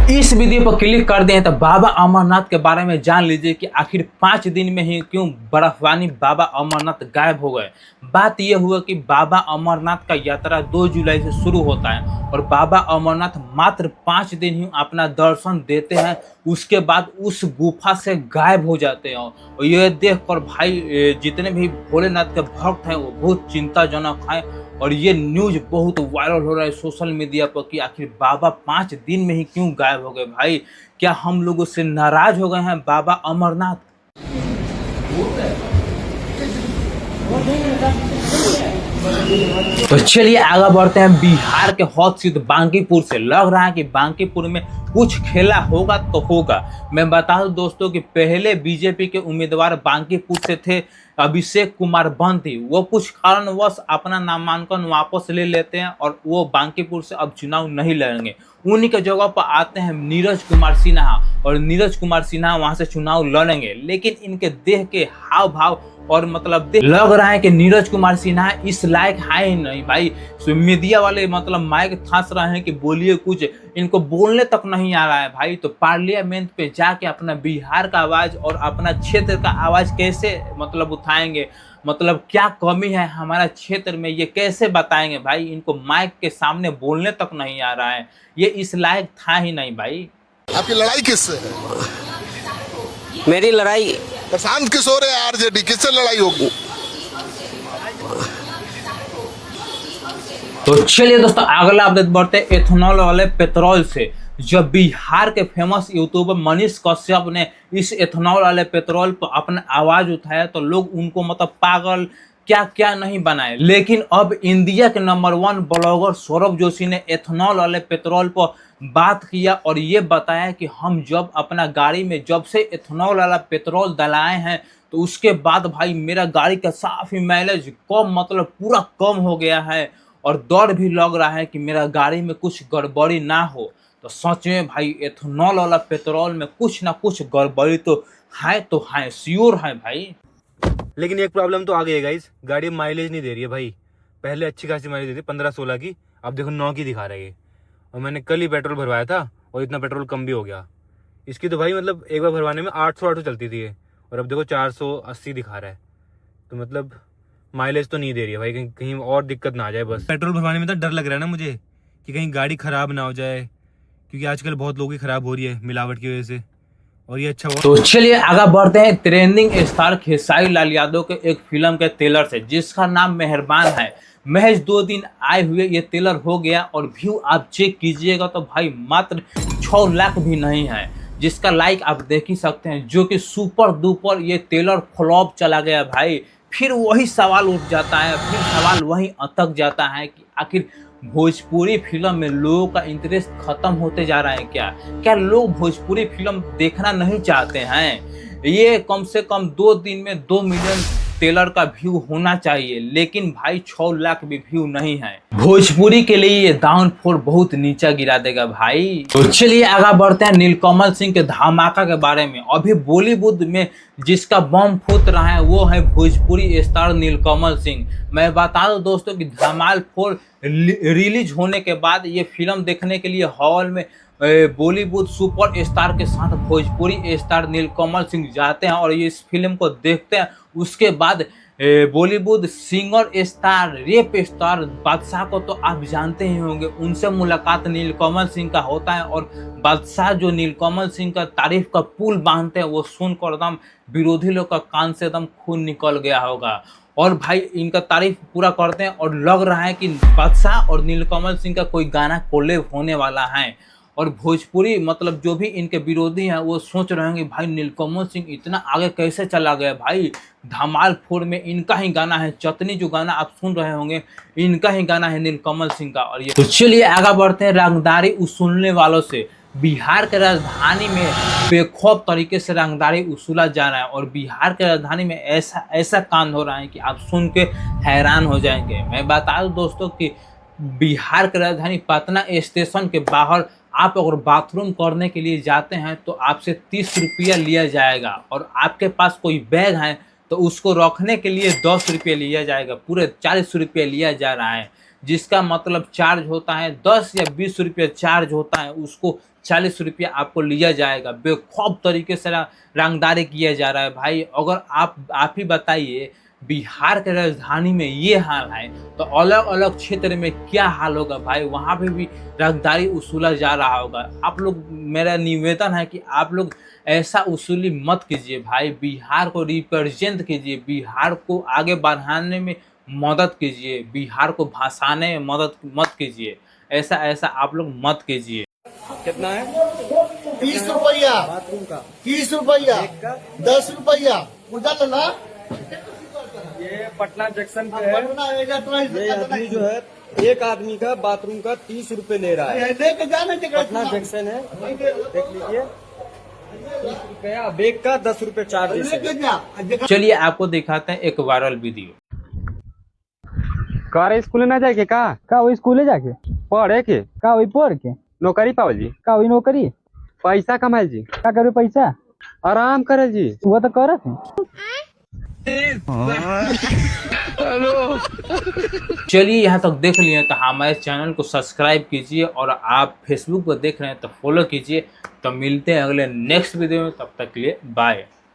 इस वीडियो पर क्लिक कर दें तो बाबा अमरनाथ के बारे में जान लीजिए कि आखिर 5 दिन में ही क्यों बर्फवानी बाबा अमरनाथ गायब हो गए। बात यह हुआ कि बाबा अमरनाथ का यात्रा 2 जुलाई से शुरू होता है और बाबा अमरनाथ मात्र 5 दिन ही अपना दर्शन देते हैं, उसके बाद उस गुफा से गायब हो जाते हैं। और ये देख कर भाई जितने भी भोलेनाथ के भक्त हैं वो बहुत चिंताजनक है और ये न्यूज बहुत वायरल हो रहा है सोशल मीडिया पर कि आखिर बाबा 5 दिन में ही क्यों गायब हो गए। भाई क्या हम लोगों से नाराज हो गए हैं बाबा अमरनाथ? तो चलिए आगे बढ़ते हैं। बिहार के हॉट सीट बांकीपुर से लग रहा है कि बांकीपुर में कुछ खेला होगा तो होगा। मैं बता दूं दोस्तों कि पहले बीजेपी के उम्मीदवार बांकीपुर से थे अभिषेक कुमार बंती, वो कुछ कारणवश अपना नामांकन वापस ले लेते हैं और वो बांकीपुर से अब चुनाव नहीं लड़ेंगे। उन्हीं के जगह पर आते हैं नीरज कुमार सिन्हा और नीरज कुमार सिन्हा वहां से चुनाव लड़ेंगे, लेकिन इनके देह के हाव भाव और मतलब लग रहा है कि नीरज कुमार सिन्हा इस लायक है ही नहीं। भाई मीडिया वाले मतलब माइक थास रहे हैं कि बोलिए कुछ, इनको बोलने तक नहीं आ रहा है। भाई तो पार्लियामेंट पे जाके अपना बिहार का आवाज और अपना क्षेत्र का आवाज कैसे मतलब उठाएंगे, मतलब क्या कमी है हमारा क्षेत्र में ये कैसे बताएंगे। भाई इनको माइक के सामने बोलने तक नहीं आ रहा है, ये इस लायक था ही नहीं। भाई आपकी लड़ाई किससे है? मेरी लड़ाई प्रशांत किशोर है, आरजेडी, किससे लड़ाई होगी? तो चलिए दोस्तों अगला अपडेट बढ़ते हैं एथेनॉल वाले पेट्रोल से। जब बिहार के फेमस यूट्यूबर मनीष कश्यप ने इस एथेनॉल वाले पेट्रोल पर अपना आवाज उठाया तो लोग उनको मतलब पागल क्या क्या नहीं बनाए, लेकिन अब इंडिया के नंबर 1 ब्लॉगर सौरभ जोशी ने एथेनॉल वाले पेट्रोल पर बात किया और ये बताया कि हम जब अपना गाड़ी में जब से एथेनॉल वाला पेट्रोल डलाए हैं तो उसके बाद भाई मेरा गाड़ी का साफ ही माइलेज कम मतलब पूरा कम हो गया है और डर भी लग रहा है कि मेरा गाड़ी में कुछ गड़बड़ी ना हो। तो सच में भाई एथेनॉल वाला पेट्रोल में कुछ ना कुछ गड़बड़ी तो है श्योर है भाई। लेकिन एक प्रॉब्लम तो आ गई है गाइस, गाड़ी माइलेज नहीं दे रही है भाई। पहले अच्छी खासी माइलेज देती 15-16 की, अब देखो 9 की दिखा रही है। और मैंने कल ही पेट्रोल भरवाया था और इतना पेट्रोल कम भी हो गया इसकी। तो भाई मतलब एक बार भरवाने में 800 चलती थी और अब देखो 480 दिखा रहा है। तो मतलब माइलेज तो नहीं दे रही है भाई, कहीं और दिक्कत ना आ जाए। बस पेट्रोल भरवाने में तो डर लग रहा है ना मुझे कि कहीं गाड़ी खराब ना हो जाए, क्योंकि आजकल बहुत लोगों की खराब हो रही है मिलावट की वजह से। और ये अच्छा हुआ। तो चलिए आगे बढ़ते हैं ट्रेंडिंग स्टार खेसारी लाल यादव के एक फिल्म के ट्रेलर से जिसका नाम मेहरबान है। महज 2 दिन आए हुए ये ट्रेलर हो गया और व्यू आप चेक कीजिएगा तो भाई मात्र 6 लाख भी नहीं है, जिसका लाइक आप देख ही सकते हैं, जो कि सुपर डुपर ये ट्रेलर फ्लॉप चला गया। भाई फिर वही सवाल उठ जाता है, फिर सवाल वही अटक जाता है कि आखिर भोजपुरी फिल्म में लोगों का इंटरेस्ट खत्म होते जा रहा है क्या लोग भोजपुरी फिल्म देखना नहीं चाहते हैं? ये कम से कम 2 दिन में 2 मिलियन ट्रेलर का व्यू होना चाहिए, लेकिन भाई 6 लाख भी व्यू नहीं है। भोजपुरी के लिए ये डाउनफॉल बहुत नीचा गिरा देगा भाई। तो चलिए आगे बढ़ते हैं नीलकमल सिंह के धमाका के बारे में। अभी बॉलीवुड में जिसका बम फूट रहा है वो है भोजपुरी स्टार नीलकमल सिंह। मैं बता दूं दोस्तों कि धमाल 4 रिलीज होने के बाद ये फिल्म देखने के लिए हॉल में बॉलीवुड सुपर स्टार के साथ भोजपुरी स्टार नीलकमल सिंह जाते हैं और ये इस फिल्म को देखते हैं। उसके बाद Bollywood singer star rape star बादशाह को तो आप जानते ही होंगे, उनसे मुलाकात नीलकमल सिंह का होता है और बादशाह जो नीलकमल सिंह का तारीफ का पुल बांधते हैं वो सुनकर एकदम विरोधी लोग का कान से एकदम खून निकल गया होगा और भाई इनका तारीफ पूरा करते हैं और लग रहा है कि बादशाह और नीलकमल सिंह का कोई गाना कोलैब होने वाला है। और भोजपुरी मतलब जो भी इनके विरोधी हैं वो सोच रहे हैं कि भाई नीलकमल सिंह इतना आगे कैसे चला गया। भाई धमाल 4 में इनका ही गाना है, चटनी जो गाना आप सुन रहे होंगे इनका ही गाना है नीलकमल सिंह का। और ये तो चलिए आगे बढ़ते हैं रंगदारी उसूलने वालों से। बिहार के राजधानी में बेखौफ तरीके से रंगदारी उसूला जा रहा है और बिहार के राजधानी में ऐसा कांड हो रहा है कि आप सुन के हैरान हो जाएंगे। मैं बता दूं दोस्तों कि बिहार के राजधानी पटना स्टेशन के बाहर आप अगर बाथरूम करने के लिए जाते हैं तो आपसे 30 रुपया लिया जाएगा और आपके पास कोई बैग है तो उसको रखने के लिए 10 रुपये लिया जाएगा। पूरे 40 रुपये लिया जा रहा है, जिसका मतलब चार्ज होता है 10 या 20 रुपये चार्ज होता है उसको 40 रुपया आपको लिया जाएगा। बेखौफ तरीके से रंगदारी किया जा रहा है भाई। अगर आप ही बताइए, बिहार के राजधानी में ये हाल है तो अलग अलग क्षेत्र में क्या हाल होगा भाई। वहाँ पे भी रंगदारी वसूला जा रहा होगा। आप लोग, मेरा निवेदन है कि आप लोग ऐसा वसूली मत कीजिए भाई। बिहार को रिप्रेजेंट कीजिए, बिहार को आगे बढ़ाने में मदद कीजिए, बिहार को भाषाने में मदद मत कीजिए। ऐसा आप लोग मत कीजिए। कितना है? 30 रुपया, 30 रुपया, 10 रुपया उधर ना। ये पटना जंक्शन पे है। ये ये आदमी जो है, एक आदमी का बाथरूम का 30 रुपए ले रहा है। लेके जाने पटना जंक्शन है, देख लीजिए। 30 रुपया, बैग का 10 रुपए चार्ज है। चलिए आपको दिखाते हैं एक वायरल वीडियो। कार स्कूल ना जाके का वही स्कूले जाके पढ़े के का वही पढ़ के नौकरी पावल जी, का वही नौकरी पैसा कमाल जी, का करे पैसा आराम करे जी। वो तो करत है। चलिए यहाँ तक देख लिए तो हमारे चैनल को सब्सक्राइब कीजिए, और आप फेसबुक पर देख रहे हैं तो फॉलो कीजिए। तो मिलते हैं अगले नेक्स्ट वीडियो में, तब तक के लिए बाय।